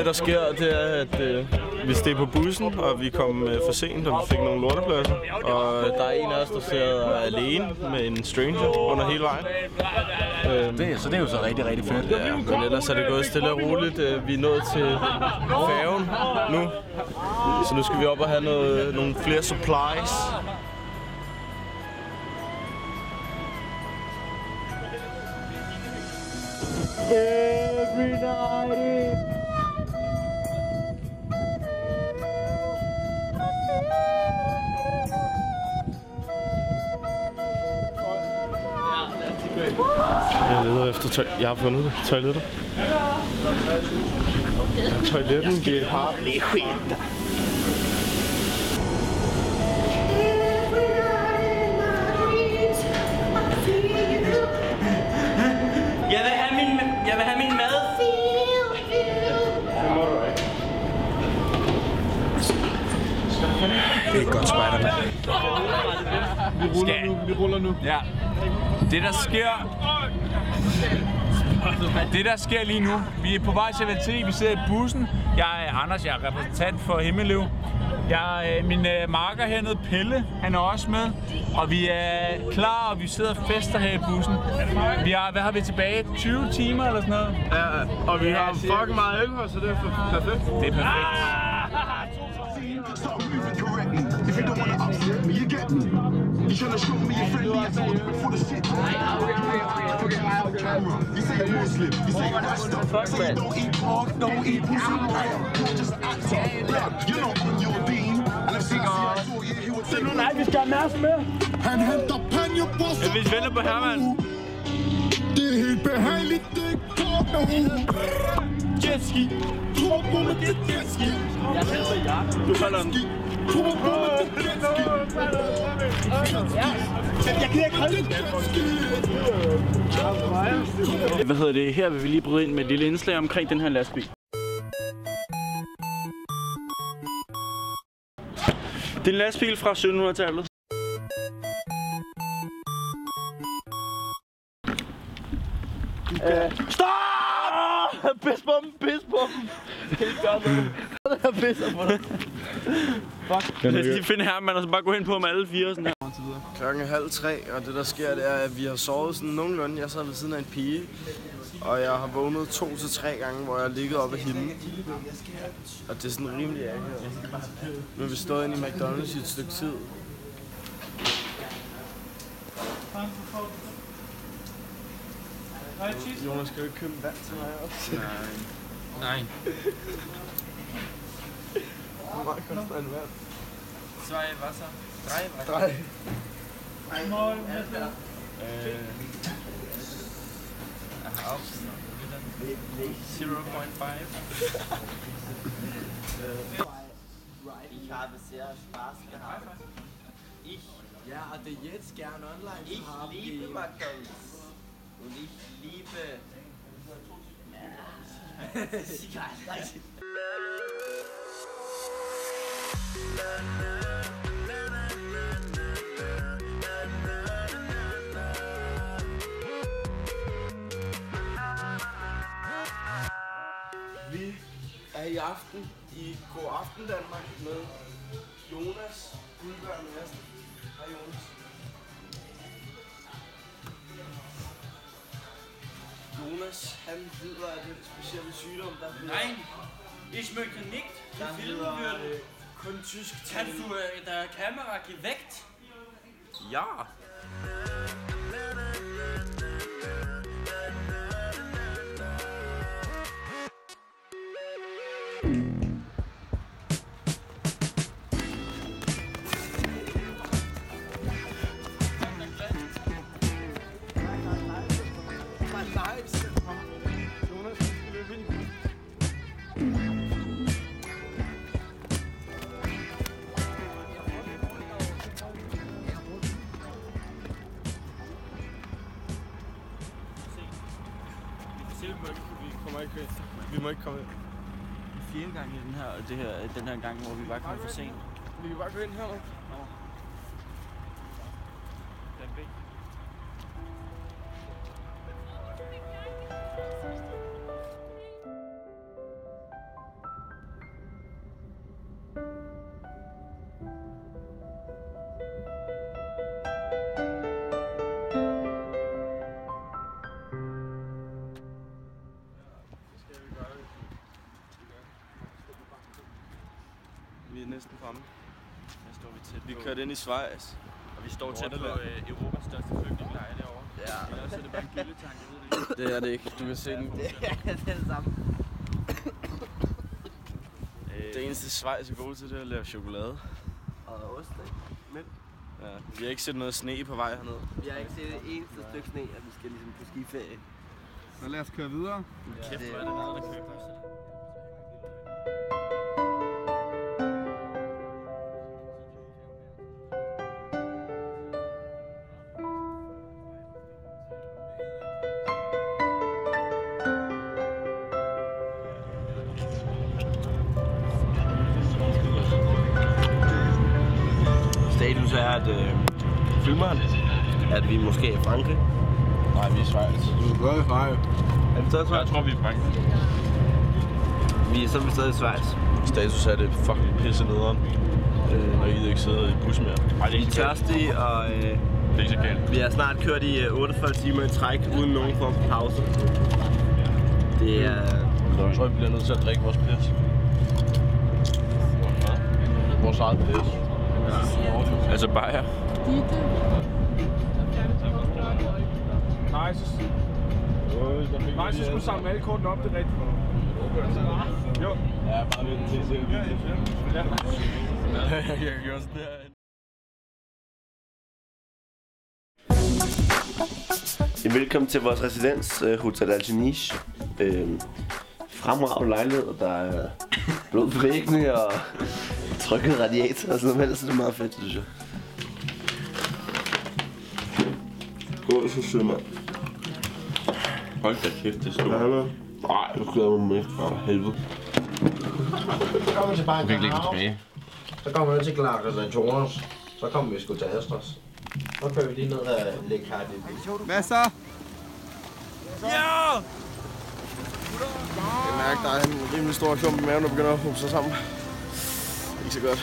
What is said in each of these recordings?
der sker, det er, at vi steg på bussen, og vi kom for sent, og vi fik nogle lortepladser. Og der er en af os, der sidder alene med en stranger under hele vejen. Så det er jo så rigtig, rigtig fedt. Ja, men ellers er det gået stille og roligt. Vi er nået til færgen nu, så nu skal vi op og have nogle flere supplies. Every night. Jeg leder efter jeg har fundet det. Toiletter. Toiletten bliver hardly skit. Jeg vil have min mad. Det er et godt Spider-Man. Vi ruller nu. Ja. Det der sker lige nu. Vi er på vej til VT, vi sidder i bussen. Jeg er Anders, jeg er repræsentant for Himmellev. Min marker hernede, Pelle, han er også med. Og vi er klar, og vi sidder og fester her i bussen. Hvad har vi tilbage? 20 timer eller sådan noget? Ja, og vi har fucking meget alkohol, så det er perfekt. Det er perfekt. You tryna show me your friendly, I told you before the shit. You say you're Muslim, you say you're Rasta. Say you don't eat pork, don't eat pussy. You're just an actor. You're not on your beam. And if I saw you, he would say, Nej, vi skal have Mads med. Han henter panjeboster. Vi venter på Herman. Det er helt behageligt, det er porno. Jetski. Turbo med det jetski. Jeg hedder Jakob. Du holder den. Turbo med det jetski. Jeg kan ikke holde det. Hvad hedder det? Her vil vi lige bryde ind med et lille indslag omkring den her lastbil. Det er en lastbil fra 1700-tallet. Stop! Pis på dem, pis på dem. Kan ikke gøre noget. Jeg pisser på dig. Fuck. Lad os lige finde Herman og så bare gå hen på dem alle fire. Sådan her. Klokken er 2:30, og det der sker, det er, at vi har sovet sådan nogenlunde. Jeg sad ved siden af en pige, og jeg har vågnet 2 til 3 gange, hvor jeg har ligget op ad hende. Og det er sådan rimelig akavet. Nu har vi stået inde i McDonald's i et stykke tid. Jonas, skal du købe vand til mig også? Nej. Hvor meget koster en vand? 2 Wasser. 3 Wasser. 3. 0.5. Ich habe sehr Spaß gehabt. Ja, og det er jetzt gerne online. Ich liebe McDonald's. Und ich liebe... Vi er i aften i God Aften Danmark med Jonas Guldberg Madsen. Hej Jonas. Jonas, han lider af den specielle sygdom, der hedder... Nein, ich möchte nicht gefilmt werden. Kun tysk. Kannst du der Kamera geweckt? Ja. Vi må ikke komme ind. 4 gange i den her gang, hvor vi bare kom for sent. Vi kan bare gå ind her nu. Vi er næsten fremme. Her står vi tæt Vi på. kørte ind i Schweiz. Og vi står tæt på Europas største flygtningelejr derovre. Ja. Ellers er det bare en gyldetank, jeg ved det ikke. Det er det ikke. Du kan se den. Det er det samme. Det eneste Schweiz er gode til, det er at lave chokolade. Og ost, ikke? Men Ja. Vi har ikke set noget sne på vej herned. vi har ikke set et eneste stykke sne, at vi skal ligesom på skiferie. Så lad os køre videre. Kæft, hvor er det meget, der kører først. Status er, at filmeren, at vi måske er i Frankrig. Nej, vi er i Schweiz. Du gør det, nej. Er vi stadig i Schweiz? Jeg tror, vi er Frankrig. Så er vi stadig i Schweiz. Status er det fucking pisse nederen. Og I gider ikke sidde i bus mere. Nej, det er Vi er ikke galt. tørstige, og Det er ikke så galt. vi har snart kørt i 48 timer i træk, uden nogen form for pause. Det er... Jeg tror, vi bliver nødt til at drikke vores pis. Vores eget pis. Altså bajer. Nej, så skulle samle alle kortene op, det er rigtigt. Jo. Ja, bare lidt til at Ja. jeg kan gøre sådan her. Velkommen til vores residens, Hotel Algeniche. Fremragende lejlighed, der er blod på væggene og trykket radiator og sådan noget, så det er meget fedt, synes jeg. Gå så sød, mand. Hold da kæft, det er stort. Nej, nu glæder mig ikke for helvede. Så kommer vi til Bank Virkelig ikke tilbage. Så kommer vi til Clarkers og Jonas. Så kommer vi sgu til Astros. Så kører vi lige ned og lægger her lidt. Hvad så? Jeg mærker, der er en rimelig stor klump i maven, der begynder at huppe sig sammen. Ikke så godt.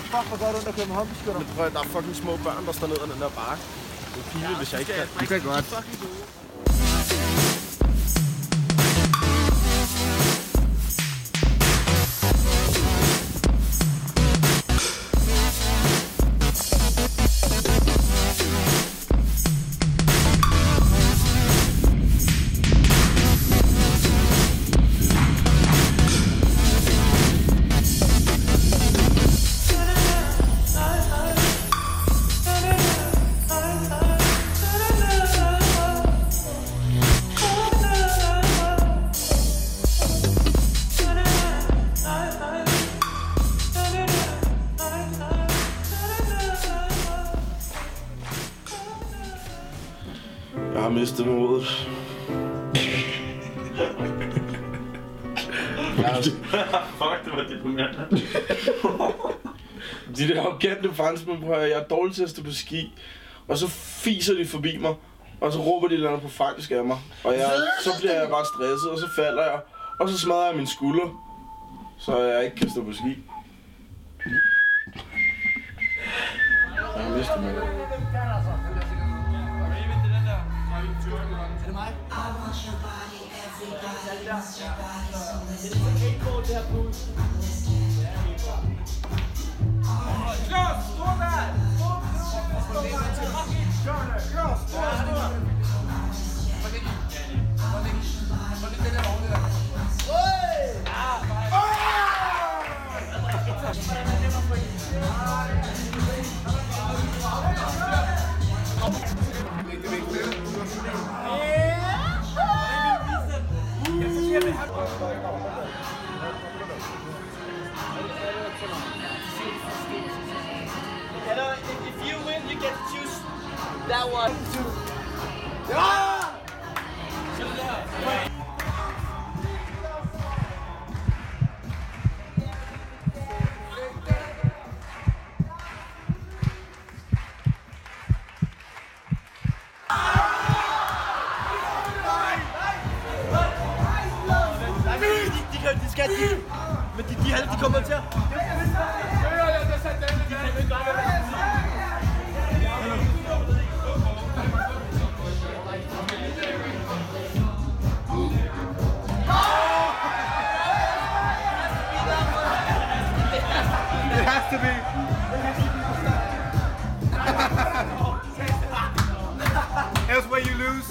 Fuck, hvor godt under København, beskytter. Men prøv at der er fucking små børn, der står ned ad den der bakke. Det er pinligt, hvis jeg ikke kan. Du kan godt. Jeg har mistet modet. Fuck, det var deprimerende. De der arrogante franskmænd, prøver jeg er dårlig til at stå på ski. Og så fiser de forbi mig. Og så råber de et eller andet på fransk af mig. Og så bliver jeg bare stresset, og så falder jeg. Og så smadrer jeg min skulder. Så jeg ikke kan stå på ski. Jeg har mistet modet. If you win, you get to choose that one. De skal men de kommer til at... has to be. Elsewhere you lose.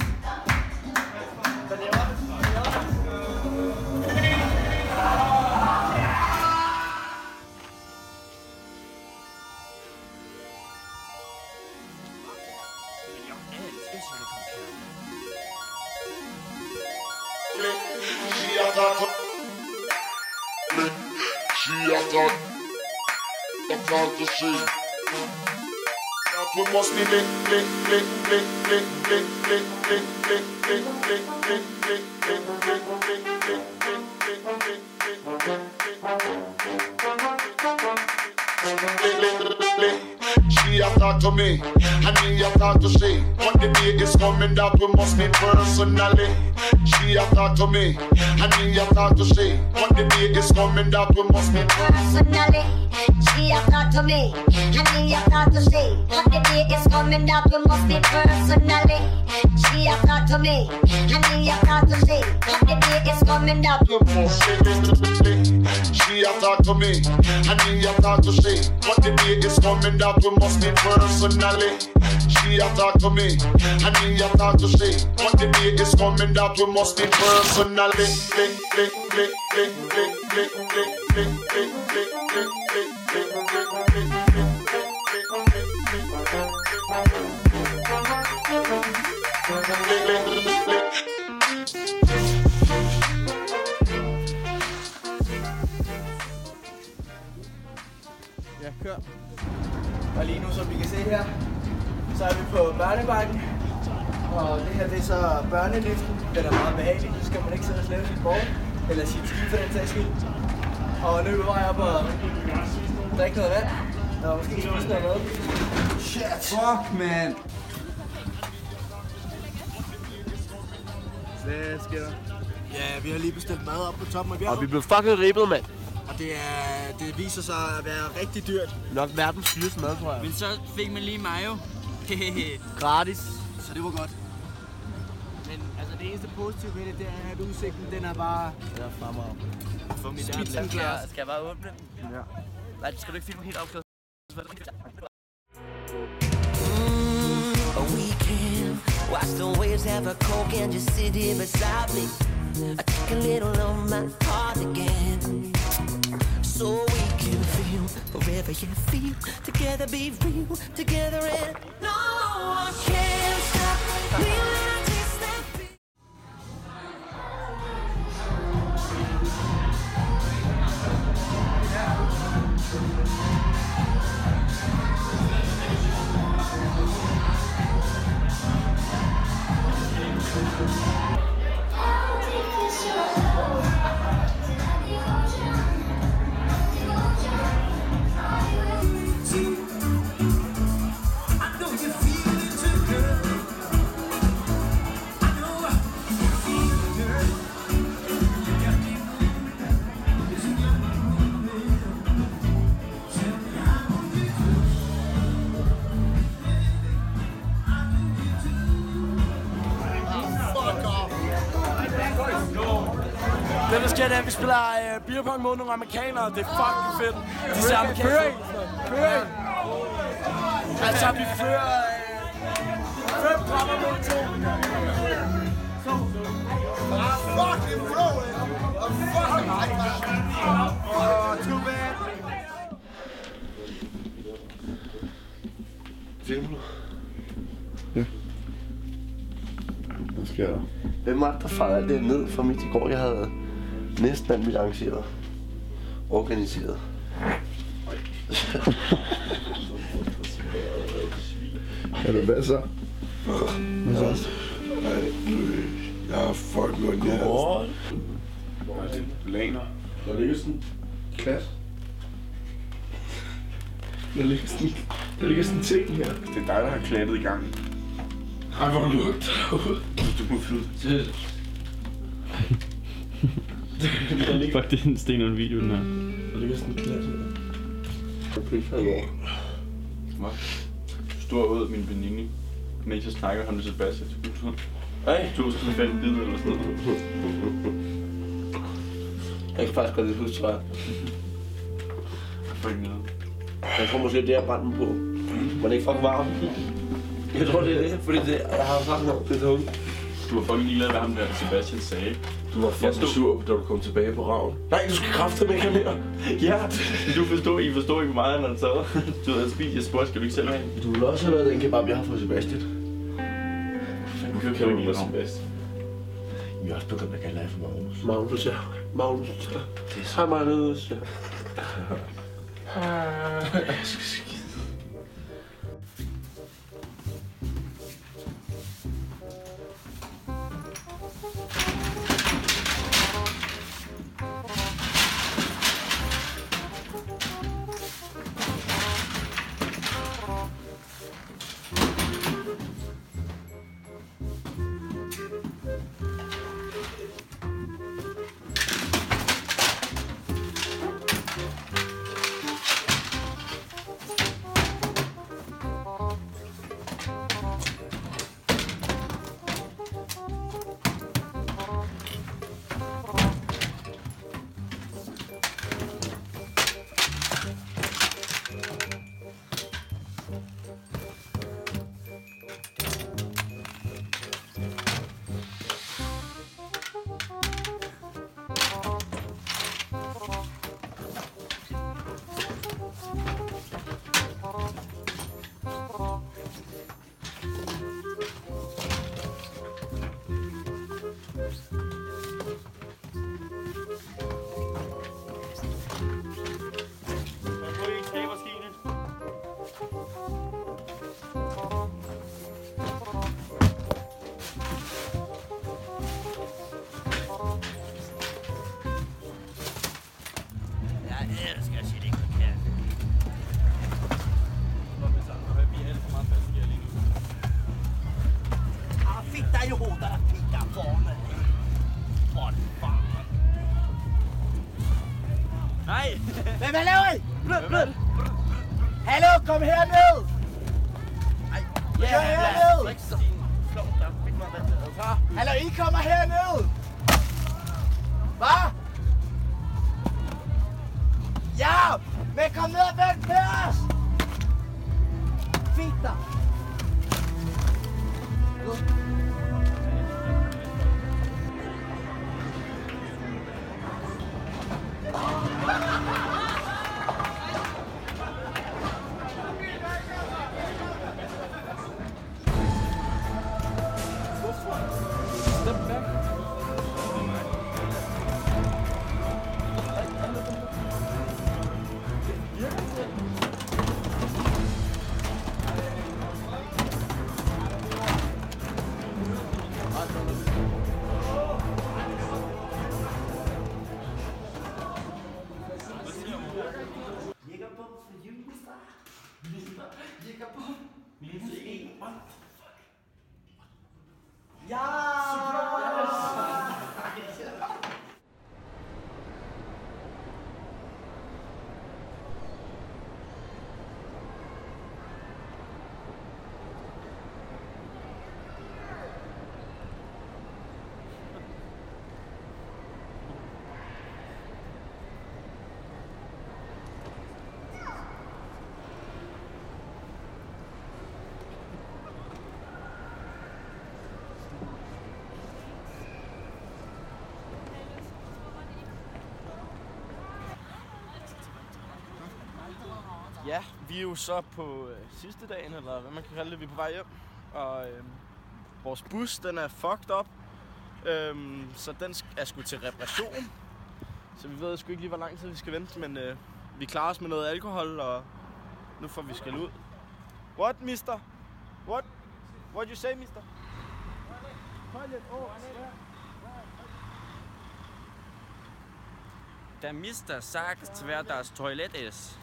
We must be She have talked to me, and me have talked to she. But the day is coming that we must meet personally. She have talked to me, and me have talked to she. But the day is coming that we must meet personally. She have talked to me, and me have talked to she. But the day is coming that we must meet personally. She have talked to me, and me have talked to she. But the day is coming that we must meet. She have talked to me, and me have talked to she. But the day is coming that we must meet personally. She have talked to me, and me have talked to she. But the day is coming that we must meet personally. Ja, kør. Og lige nu, som vi kan se her, så er vi på børnebakken. Og det her, det er så børneliften. Den er meget behagelig, så skal man ikke sidde og slæve sit bord. Eller sit ski for den sags skyld. Og nu er vi vej op og drikke noget vand. Og måske spise noget mad. Shit, fuck, man. Hvad sker der? Ja, vi har lige bestilt mad op på toppen af bjerget. Og vi blev fucking ribbet, mand. Og det viser sig at være rigtig dyrt. Nok verdens dyreste mad, tror jeg. Men så fik man lige mayo. Gratis. Så det var godt. Men altså det eneste positive ved det, det er, at udsigten, den er bare... Den er fremragende. For mit Skal jeg bare åbne? Ja. Nej, skal du ikke filme helt afklædt? We can watch the waves, have a coke and just sit here beside me. I take a little on my heart again, so we can feel wherever you feel. Together be real, together and no one can stop me when I taste that beat. Det der sker, det er, at vi spiller beerpong mod nogle amerikanere. Det er fucking fedt. De ser amerikanere. Køring! Altså, vi fører 5 kammer mod 2. Fucking bro! Fucking too bad. Filmer du? Ja. Hvad sker der? Hvem var det, der fejrede alt det ned for mit i går? Jeg havde næsten alt mit arrangeret. Organiseret. Er det hvad så? Hvad så? Jeg er fucking godt nær. Hvad er det? Laner. Der ligger sådan en klasse. Der ligger sådan en ting her. Det er dig, der har klattet i gangen. Ej, hvor lugter derude. Du må flytte. Fuck, det er en sten og en video, den her. Der ligger sådan en klasse her. Hvad? Du stod ud min veninde, mens jeg snakker ham med Sebastian. Hej. Du skal finde en bid eller sådan noget. Jeg kan faktisk godt lidt huske, tror jeg. For ikke noget. Jeg tror måske, det er brændt på. Var det ikke fucking varm? Jeg tror, det er det, fordi det, jeg har sagt noget. Det er tungt. Du var fucking ligeglad, hvad ham der Sebastian sagde. Du var fucking sur, da du kom tilbage på raven. Nej, du skal kraftedeme ikke have mere. Ja, I forstår ikke, hvor meget han har taget. Du havde spist, jeg spurgte, skal du ikke selv have en? Du vil også have lavet den kebab, jeg har fået Sebastian. Du kan jo ikke lide Sebastian. Vi er også begyndt at kalde dig for Magnus. Magnus, ja. Magnus, ja. Hej, Magnus, ja. Nej! Men hvad laver I? Hallo, kom herned! Ja, herned! Hallo, I kommer herned! Hvad? Ja! Men kom ned og vent med os! Fint dig! Ja, vi er jo så på sidste dagen, eller hvad man kan kalde det. Vi er på vej hjem, og vores bus, den er fucked up. Så den er sgu til reparation. Så vi ved sgu ikke lige, hvor lang tid vi skal vente, men vi klarer os med noget alkohol, og nu får vi skæld ud. What, mister? What you say, mister? Toilet, Der mister sagt, wer das Toilett ist.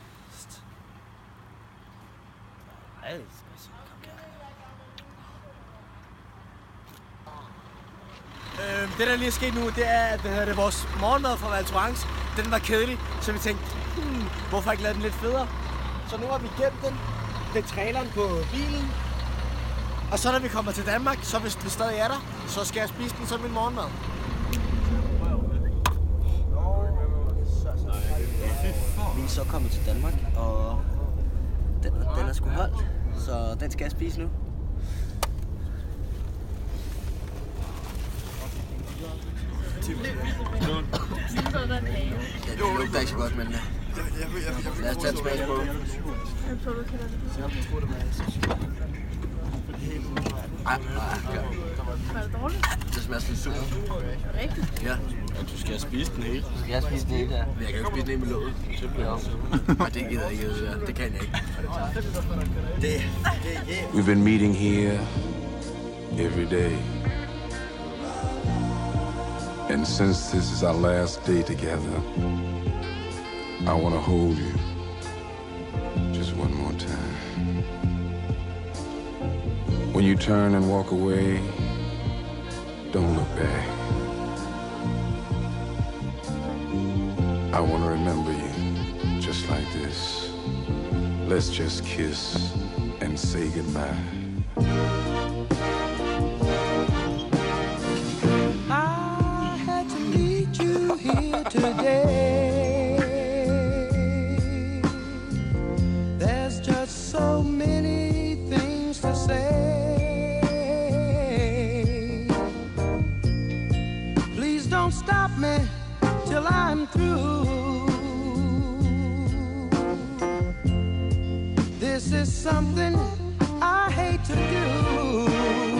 Det der lige er sket nu, det er, at vores morgenmad fra Valtorance, den var kedelig, så vi tænkte, hvorfor ikke lade den lidt federe? Så nu har vi gemt den ved traileren på bilen, og så når vi kommer til Danmark, så hvis den stadig er der, så skal jeg spise den som min morgenmad. Vi er så kommet til Danmark, og Den er sgu holdt, så den skal jeg spise nu. Ja, det lugter ikke så godt, men lad os tage en smagsprøve. Ej, var det dårligt? Det smager sådan super. Rigtigt? Ja. Du skal spise den hele. Skal jeg spise den hele, ja? Men jeg kan jo ikke spise den hele med låget. Nej, det gider jeg ikke. Det kan jeg ikke. We've been meeting here every day. And since this is our last day together, I want to hold you just one more time. When you turn and walk away, don't look back. I want to remember you just like this. Let's just kiss and say goodbye. I had to meet you here today. There's just so many things to say. Please don't stop me till I'm through. This is something I hate to do.